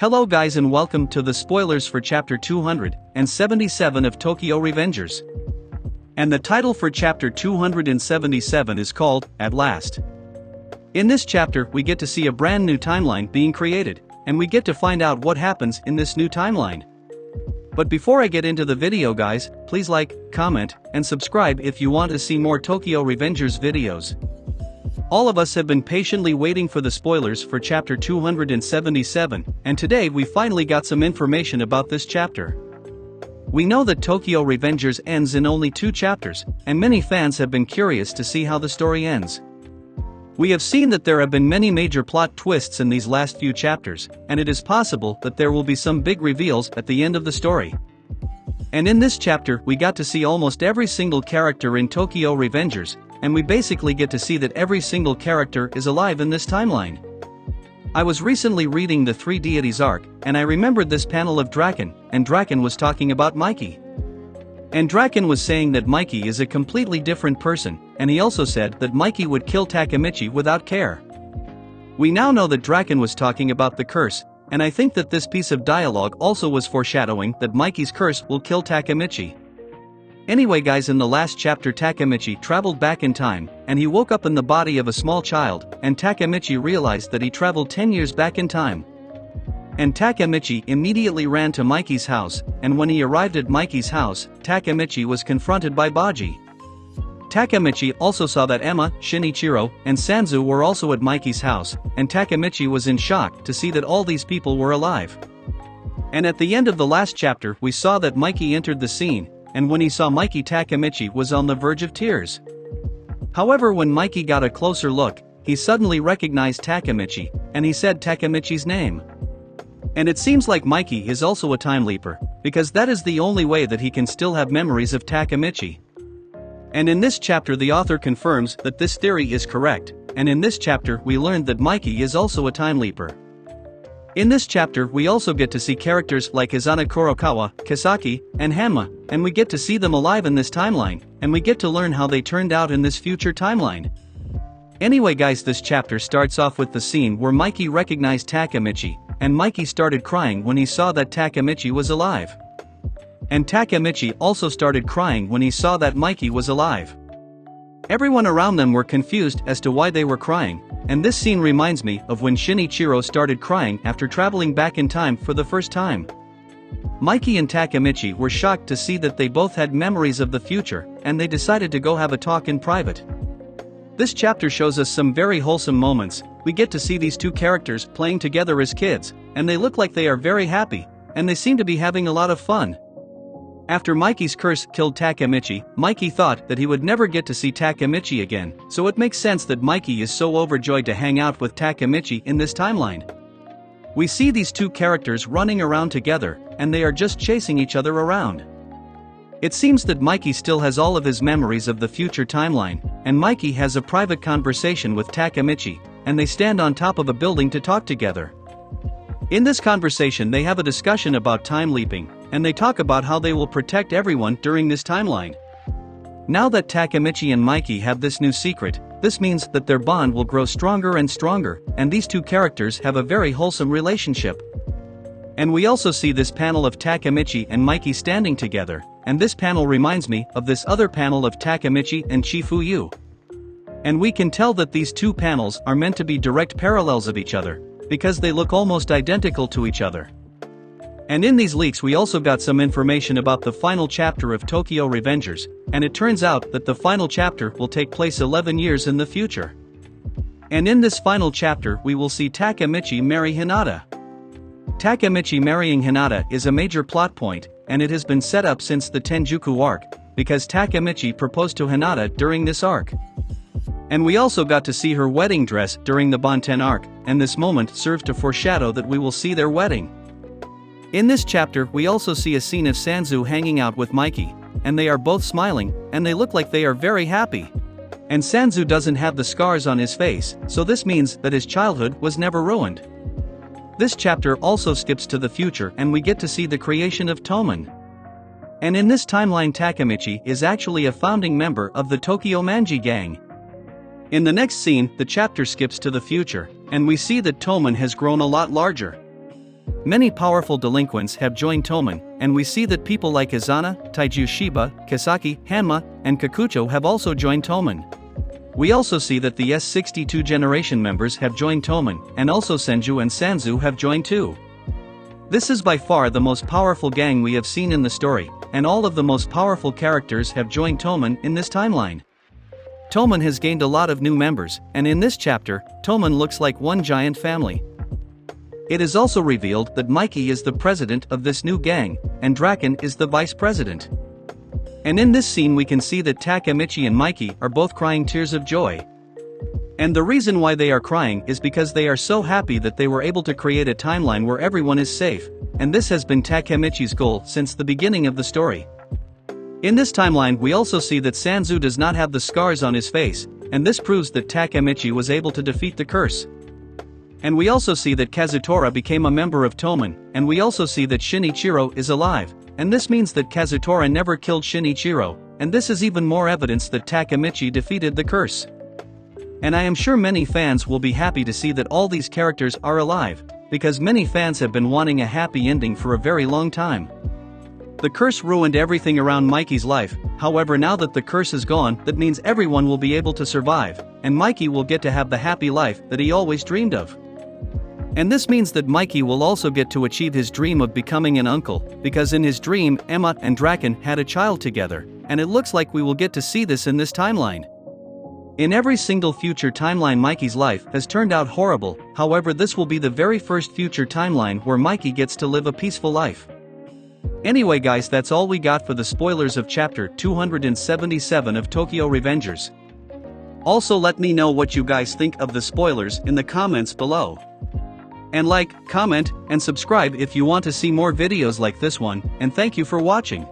Hello guys and welcome to the spoilers for chapter 277 of Tokyo Revengers. And the title for chapter 277 is called, At Last. In this chapter we get to see a brand new timeline being created, and we get to find out what happens in this new timeline. But before I get into the video guys, please like, comment, and subscribe if you want to see more Tokyo Revengers videos. All of us have been patiently waiting for the spoilers for chapter 277, and today we finally got some information about this chapter. We know that Tokyo Revengers ends in only 2 chapters, and many fans have been curious to see how the story ends. We have seen that there have been many major plot twists in these last few chapters, and it is possible that there will be some big reveals at the end of the story. And in this chapter we got to see almost every single character in Tokyo Revengers, and we basically get to see that every single character is alive in this timeline. I was recently reading the 3 Deities arc, and I remembered this panel of Draken, and Draken was talking about Mikey. And Draken was saying that Mikey is a completely different person, and he also said that Mikey would kill Takemichi without care. We now know that Draken was talking about the curse, and I think that this piece of dialogue also was foreshadowing that Mikey's curse will kill Takemichi. Anyway guys, in the last chapter Takemichi traveled back in time, and he woke up in the body of a small child, and Takemichi realized that he traveled 10 years back in time. And Takemichi immediately ran to Mikey's house, and when he arrived at Mikey's house, Takemichi was confronted by Baji. Takemichi also saw that Emma, Shinichiro, and Sanzu were also at Mikey's house, and Takemichi was in shock to see that all these people were alive. And at the end of the last chapter we saw that Mikey entered the scene, and when he saw Mikey, Takemichi was on the verge of tears. However, when Mikey got a closer look, he suddenly recognized Takemichi, and he said Takemichi's name. And it seems like Mikey is also a time leaper, because that is the only way that he can still have memories of Takemichi. And in this chapter the author confirms that this theory is correct, and in this chapter we learned that Mikey is also a time leaper. In this chapter we also get to see characters like Izana Kurokawa, Kisaki, and Hanma, and we get to see them alive in this timeline, and we get to learn how they turned out in this future timeline. Anyway guys, this chapter starts off with the scene where Mikey recognized Takemichi, and Mikey started crying when he saw that Takemichi was alive. And Takemichi also started crying when he saw that Mikey was alive. Everyone around them were confused as to why they were crying, and this scene reminds me of when Shinichiro started crying after traveling back in time for the first time. Mikey and Takemichi were shocked to see that they both had memories of the future, and they decided to go have a talk in private. This chapter shows us some very wholesome moments. We get to see these 2 characters playing together as kids, and they look like they are very happy, and they seem to be having a lot of fun. After Mikey's curse killed Takemichi, Mikey thought that he would never get to see Takemichi again, so it makes sense that Mikey is so overjoyed to hang out with Takemichi in this timeline. We see these 2 characters running around together, and they are just chasing each other around. It seems that Mikey still has all of his memories of the future timeline, and Mikey has a private conversation with Takemichi, and they stand on top of a building to talk together. In this conversation they have a discussion about time leaping, and they talk about how they will protect everyone during this timeline. Now that Takemichi and Mikey have this new secret, this means that their bond will grow stronger and stronger, and these 2 characters have a very wholesome relationship. And we also see this panel of Takemichi and Mikey standing together, and this panel reminds me of this other panel of Takemichi and Chifuyu. And we can tell that these 2 panels are meant to be direct parallels of each other, because they look almost identical to each other. And in these leaks we also got some information about the final chapter of Tokyo Revengers, and it turns out that the final chapter will take place 11 years in the future. And in this final chapter we will see Takemichi marry Hinata. Takemichi marrying Hinata is a major plot point, and it has been set up since the Tenjuku arc, because Takemichi proposed to Hinata during this arc. And we also got to see her wedding dress during the Bonten arc, and this moment serves to foreshadow that we will see their wedding. In this chapter we also see a scene of Sanzu hanging out with Mikey, and they are both smiling, and they look like they are very happy. And Sanzu doesn't have the scars on his face, so this means that his childhood was never ruined. This chapter also skips to the future and we get to see the creation of Toman. And in this timeline Takemichi is actually a founding member of the Tokyo Manji gang. In the next scene, the chapter skips to the future, and we see that Toman has grown a lot larger. Many powerful delinquents have joined Toman, and we see that people like Izana, Taiju Shiba, Kisaki, Hanma, and Kakucho have also joined Toman. We also see that the S62 generation members have joined Toman, and also Senju and Sanzu have joined too. This is by far the most powerful gang we have seen in the story, and all of the most powerful characters have joined Toman in this timeline. Toman has gained a lot of new members, and in this chapter, Toman looks like one giant family. It is also revealed that Mikey is the president of this new gang, and Draken is the vice president. And in this scene we can see that Takemichi and Mikey are both crying tears of joy. And the reason why they are crying is because they are so happy that they were able to create a timeline where everyone is safe, and this has been Takemichi's goal since the beginning of the story. In this timeline we also see that Sanzu does not have the scars on his face, and this proves that Takemichi was able to defeat the curse. And we also see that Kazutora became a member of Toman, and we also see that Shinichiro is alive, and this means that Kazutora never killed Shinichiro, and this is even more evidence that Takemichi defeated the curse. And I am sure many fans will be happy to see that all these characters are alive, because many fans have been wanting a happy ending for a very long time. The curse ruined everything around Mikey's life, however now that the curse is gone that means everyone will be able to survive, and Mikey will get to have the happy life that he always dreamed of. And this means that Mikey will also get to achieve his dream of becoming an uncle, because in his dream Emma and Draken had a child together, and it looks like we will get to see this in this timeline. In every single future timeline Mikey's life has turned out horrible, however this will be the very first future timeline where Mikey gets to live a peaceful life. Anyway guys, that's all we got for the spoilers of chapter 277 of Tokyo Revengers. Also let me know what you guys think of the spoilers in the comments below. And like, comment, and subscribe if you want to see more videos like this one, and thank you for watching.